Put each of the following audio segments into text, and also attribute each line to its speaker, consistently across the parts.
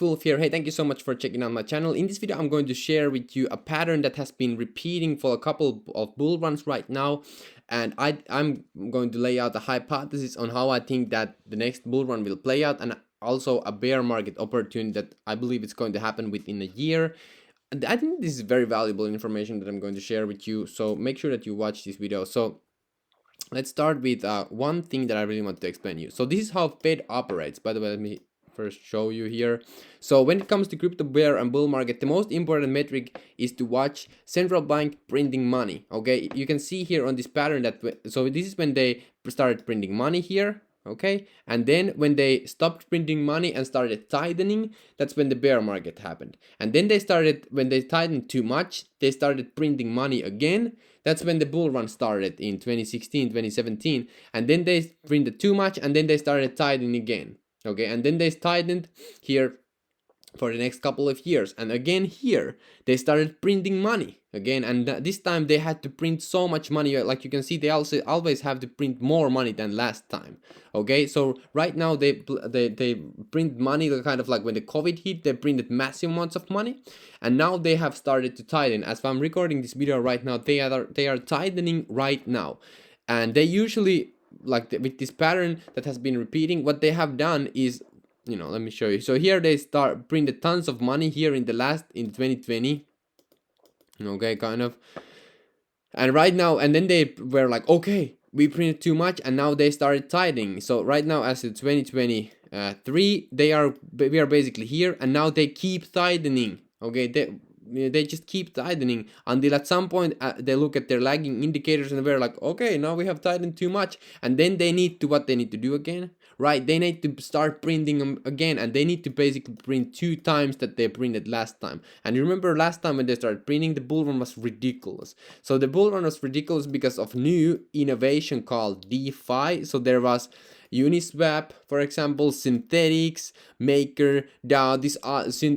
Speaker 1: Wolf here. Hey, thank you so much for checking out my channel. In this video, I'm going to share with you a pattern that has been repeating for a couple of bull runs right now. And I'm going to lay out a hypothesis on how I think that the next bull run will play out, and also a bear market opportunity that I believe it's going to happen within a year. And I think this is very valuable information that I'm going to share with you. So make sure that you watch this video. So let's start with one thing that I really want to explain to you. So this is how Fed operates. By the way, let me first show you here. So when it comes to crypto bear and bull market, the most important metric is to watch central bank printing money. Okay, you can see here on this pattern that so this is when they started printing money here. Okay, and then when they stopped printing money and started tightening, that's when the bear market happened. And then when they tightened too much, they started printing money again. That's when the bull run started in 2016, 2017. And then they printed too much, and then they started tightening again. Okay, and then they tightened here for the next couple of years, and again here they started printing money again, and this time they had to print so much money. Like you can see, they also always have to print more money than last time. Okay, so right now they print money kind of like when the COVID hit, they printed massive amounts of money, and now they have started to tighten. As I'm recording this video right now, they are tightening right now, and they usually with this pattern that has been repeating, what they have done is, let me show you. So here they start printed tons of money here in 2020. Okay, kind of. And right now, and then they were like, okay, we printed too much, and now they started tightening. So right now, as it's 2023, we are basically here, and now they keep tightening. Okay, they just keep tightening until at some point they look at their lagging indicators and they're like, okay, now we have tightened too much, and then they need to do again, right? They need to start printing them again, and they need to basically print 2 times that they printed last time. And you remember last time when they started printing, the bull run was ridiculous. So the bull run was ridiculous because of new innovation called DeFi. So there was Uniswap, for example, Synthetics, Maker, DAO. These are with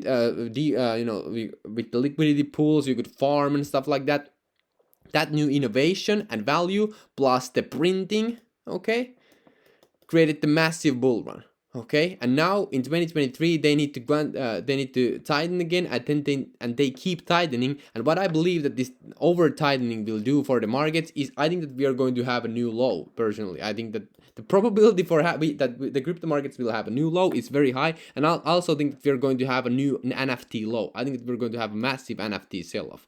Speaker 1: the liquidity pools you could farm and stuff like that. That new innovation and value plus the printing, okay, created the massive bull run. Okay, and now in 2023 they need to tighten again, and they keep tightening. And what I believe that this over tightening will do for the markets is, I think that we are going to have a new low. Personally, I think that the probability that the crypto markets will have a new low is very high, and I also think that we are going to have a new NFT low. I think that we're going to have a massive NFT sell-off.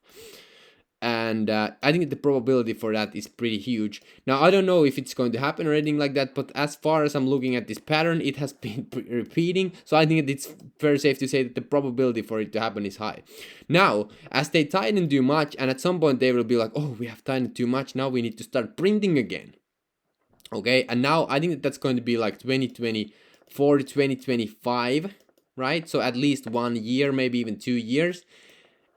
Speaker 1: And I think the probability for that is pretty huge. Now, I don't know if it's going to happen or anything like that, but as far as I'm looking at this pattern, it has been repeating, so I think that it's very safe to say that the probability for it to happen is high. Now, as they tighten too much, and at some point they will be like, oh, we have tightened too much, now we need to start printing again. Okay, and now I think that that's going to be like 2024 to 2025, right? So at least 1 year, maybe even 2 years.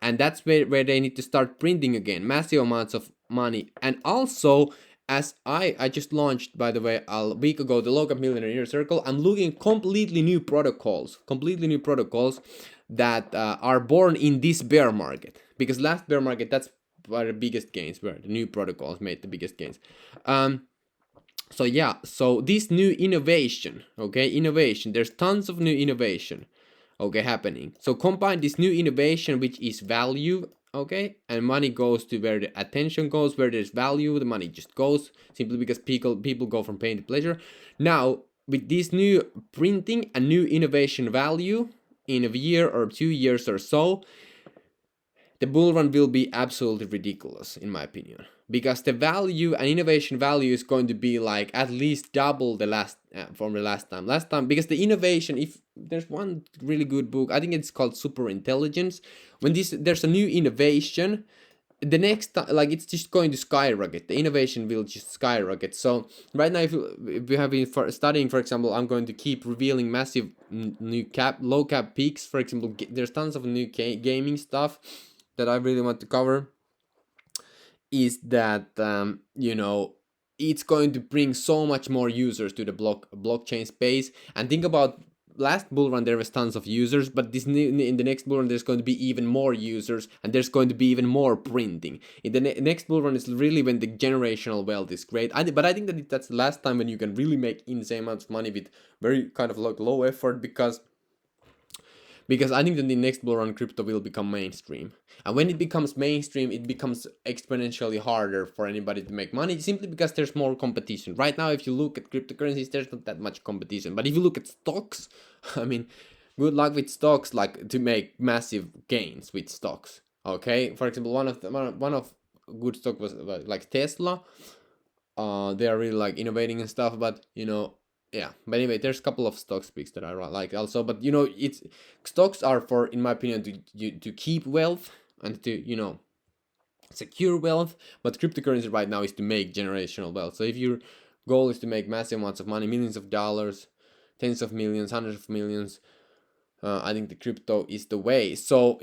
Speaker 1: And that's where they need to start printing again massive amounts of money. And also, as I just launched, by the way, a week ago, the Low Cap Millionaire Inner Circle, I'm looking at completely new protocols that are born in this bear market, because last bear market, that's where the biggest gains were. The new protocols made the biggest gains. So yeah, so this new innovation, there's tons of new innovation, happening. So combine this new innovation, which is value, and money goes to where the attention goes. Where there's value, the money just goes, simply because people go from pain to pleasure. Now, with this new printing and new innovation value, in a year or 2 years or so, the bull run will be absolutely ridiculous, in my opinion, because the value and innovation value is going to be like at least double the last time. Because the innovation, if there's one really good book, I think it's called Super Intelligence. When there's a new innovation, the next time, like, it's just going to skyrocket. The innovation will just skyrocket. So right now, if you have been studying, for example, I'm going to keep revealing massive new low cap peaks. For example, there's tons of new gaming stuff that I really want to cover. Is that it's going to bring so much more users to the blockchain space. And think about last bull run, there was tons of users, but in the next bull run there's going to be even more users, and there's going to be even more printing. In the next bull run is really when the generational wealth is great. But I think that that's the last time when you can really make insane amounts of money with very kind of like low effort, because because I think that the next bull run crypto will become mainstream. And when it becomes mainstream, it becomes exponentially harder for anybody to make money simply because there's more competition. Right now, if you look at cryptocurrencies, there's not that much competition. But if you look at stocks, I mean, good luck with stocks, like to make massive gains with stocks. Okay, for example, one of good stock was like Tesla. They are really like innovating and stuff, but yeah. But anyway, there's a couple of stock picks that I like also, but it's stocks are for, in my opinion, to keep wealth and to secure wealth, but cryptocurrency right now is to make generational wealth. So if your goal is to make massive amounts of money, millions of dollars, tens of millions, hundreds of millions, I think the crypto is the way. So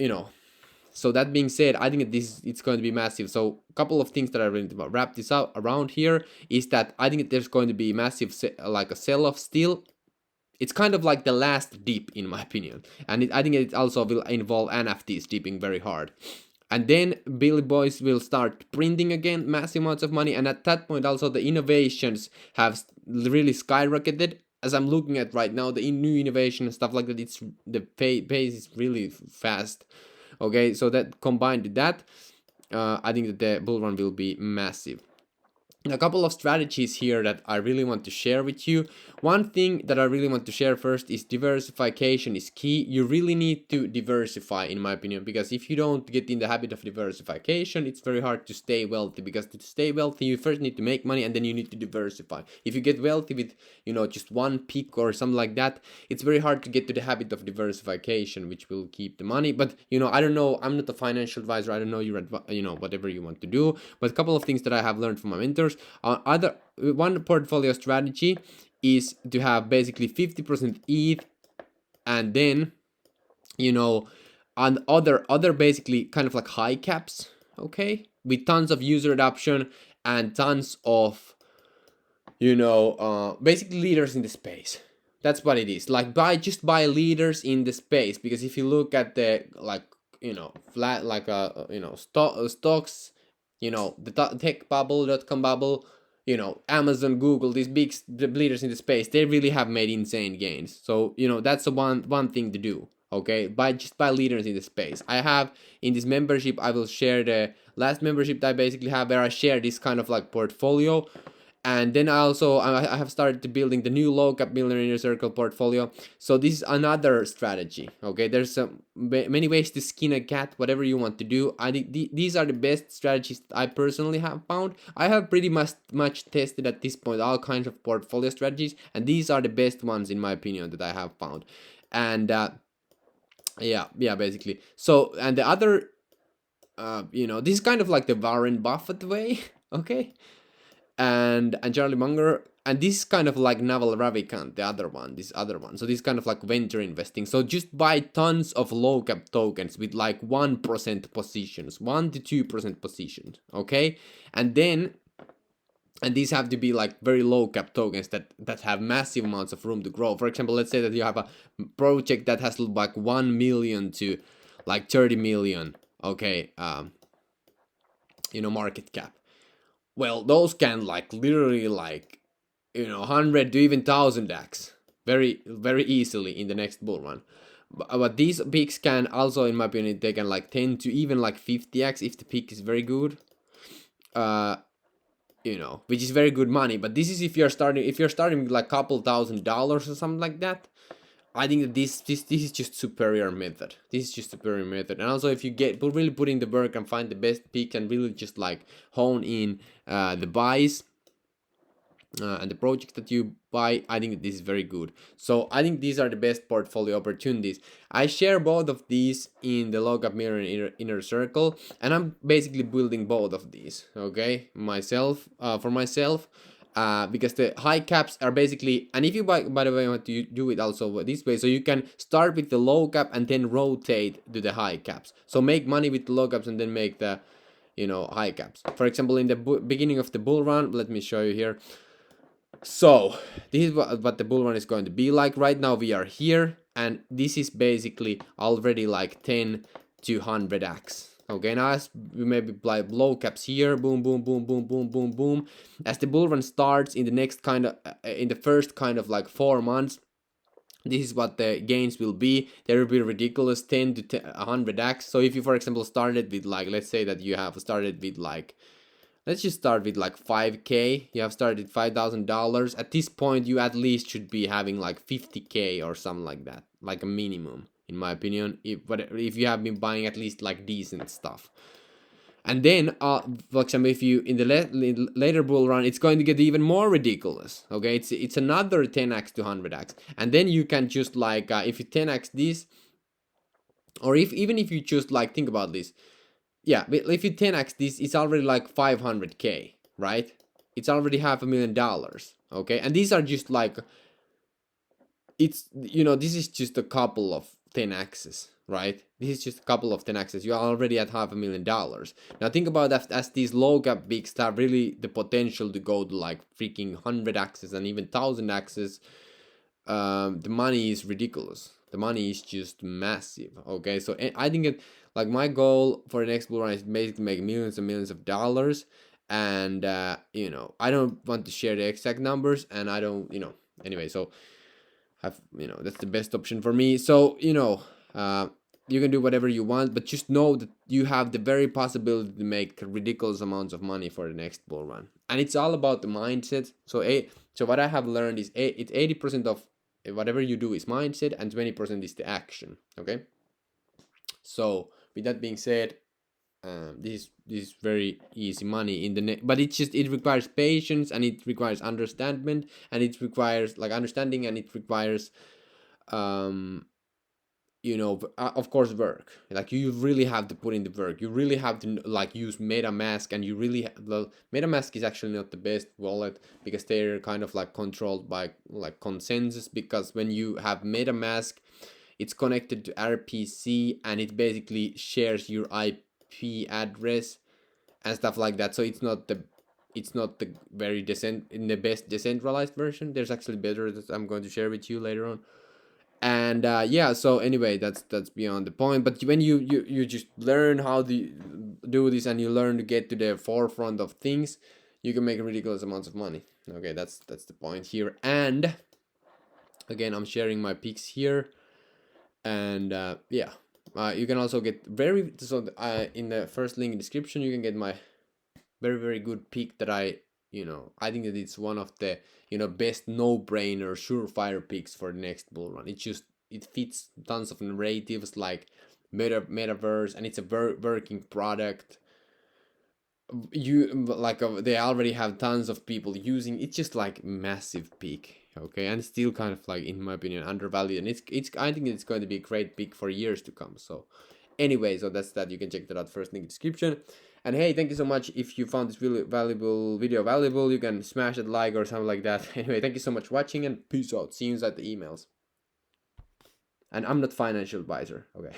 Speaker 1: so that being said, I think it's going to be massive. So a couple of things that I really wrap this up around here is that I think there's going to be massive like a sell-off still. It's kind of like the last dip in my opinion, and I think it also will involve NFTs dipping very hard. And then Billy Boys will start printing again massive amounts of money, and at that point also the innovations have really skyrocketed. As I'm looking at right now, the new innovation and stuff like that, it's the pace is really fast. Okay, so that combined with that, I think that the bull run will be massive. A couple of strategies here that I really want to share with you. One thing that I really want to share first is diversification is key. You really need to diversify, in my opinion, because if you don't get in the habit of diversification, it's very hard to stay wealthy, because to stay wealthy, you first need to make money and then you need to diversify. If you get wealthy with, just one pick or something like that, it's very hard to get to the habit of diversification, which will keep the money. But, I don't know, I'm not a financial advisor. I don't know whatever you want to do, but a couple of things that I have learned from my mentors. One portfolio strategy is to have basically 50% ETH, and then on other basically kind of like high caps, okay, with tons of user adoption and tons of basically leaders in the space. That's what it is. Like buy leaders in the space, because if you look at the flat like stocks, the tech bubble, .com bubble, Amazon, Google, these big leaders in the space, they really have made insane gains. So that's the one thing to do. Okay, buy leaders in the space. I have in this membership, I will share the last membership that I basically have, where I share this kind of like portfolio. And then I have started to building the new low cap millionaire inner circle portfolio. So this is another strategy. Okay, there's many ways to skin a cat, whatever you want to do. I think these are the best strategies that I personally have found. I have pretty much tested at this point all kinds of portfolio strategies, and these are the best ones in my opinion that I have found. And yeah, basically. So, and the other, this is kind of like the Warren Buffett way. Okay. And Charlie Munger, and this is kind of like Naval Ravikant, this other one. So this is kind of like venture investing. So just buy tons of low cap tokens with like 1% positions, 1 to 2% positions, okay? And these have to be like very low cap tokens that have massive amounts of room to grow. For example, let's say that you have a project that has like 1 million to like 30 million, okay, market cap. Well, those can like literally like 100 to even 1000x very very easily in the next bull run. But these picks can also, in my opinion, they can like 10 to even like 50x if the pick is very good. Which is very good money. But this is if you're starting with like couple $1,000 or something like that. I think that this is just superior method. This is just superior method. And also if you really put in the work and find the best pick and really just like hone in the buys and the projects that you buy, I think this is very good. So I think these are the best portfolio opportunities. I share both of these in the low cap millionaire inner circle, and I'm basically building both of these, okay, for myself. Because the high caps are basically, and if you by the way want to do it also this way, so you can start with the low cap and then rotate to the high caps. So make money with the low caps and then make the high caps. For example, in the beginning of the bull run, let me show you here. So this is what the bull run is going to be like. Right now we are here, and this is basically already like 10 to 100x. Okay, now as we maybe apply low caps here, boom, boom, boom, boom, boom, boom, boom. As the bull run starts in the next in the first kind of like 4 months, this is what the gains will be. There will be ridiculous 10 to 100x. So if you, for example, started with like, let's say that you have started with like, let's just start with like 5k. You have started $5,000. At this point, you at least should be having like 50k or something like that, like a minimum, in my opinion. If you have been buying at least like decent stuff. And then, for example, if you in the later bull run, it's going to get even more ridiculous. Okay, it's another 10x to 100x, and then you can just like if you 10x this, or even if you just like think about this, yeah, but if you 10x this, it's already like 500k, right? It's already $500,000. Okay, and these are just like, it's, this is just a couple of 10x's, right? This is just a couple of 10x's. You're already at $500,000. Now think about that, as these low cap bigs have really the potential to go to like freaking 100x's and even 1000x's. The money is ridiculous. The money is just massive. Okay, so I think it, like, my goal for the next bull run is basically make millions and millions of dollars. And I don't want to share the exact numbers, and I don't, anyway. So that's the best option for me. So you can do whatever you want, but just know that you have the very possibility to make ridiculous amounts of money for the next bull run, and it's all about the mindset. So what I have learned is it's 80% of whatever you do is mindset, and 20% is the action. Okay, so with that being said, this is very easy money in the but it requires patience, and it requires understanding, and it requires like understanding, and it requires of course work. Like, you really have to put in the work. You really have to like use MetaMask, and you really well, MetaMask is actually not the best wallet, because they're kind of like controlled by like consensus, because when you have MetaMask, it's connected to RPC, and it basically shares your IP address and stuff like that. So it's not the very in the best decentralized version. There's actually better that I'm going to share with you later on. And yeah, so anyway, that's beyond the point. But when you just learn how to do this, and you learn to get to the forefront of things, you can make ridiculous amounts of money. Okay, that's the point here. And again, I'm sharing my picks here. And yeah, you can also get in the first link in description, you can get my very, very good pick that I think that it's one of the best no-brainer surefire picks for the next bull run. It fits tons of narratives like metaverse, and it's a working product. They already have tons of people using. It's just like massive pick. Okay, and still kind of like, in my opinion, undervalued, and it's I think it's going to be a great pick for years to come. So anyway, so that's that. You can check that out first in the description. And hey, thank you so much. If you found this really video valuable, you can smash that like or something like that. Anyway, thank you so much for watching, and peace out. See you inside the emails. And I'm not financial advisor. Okay.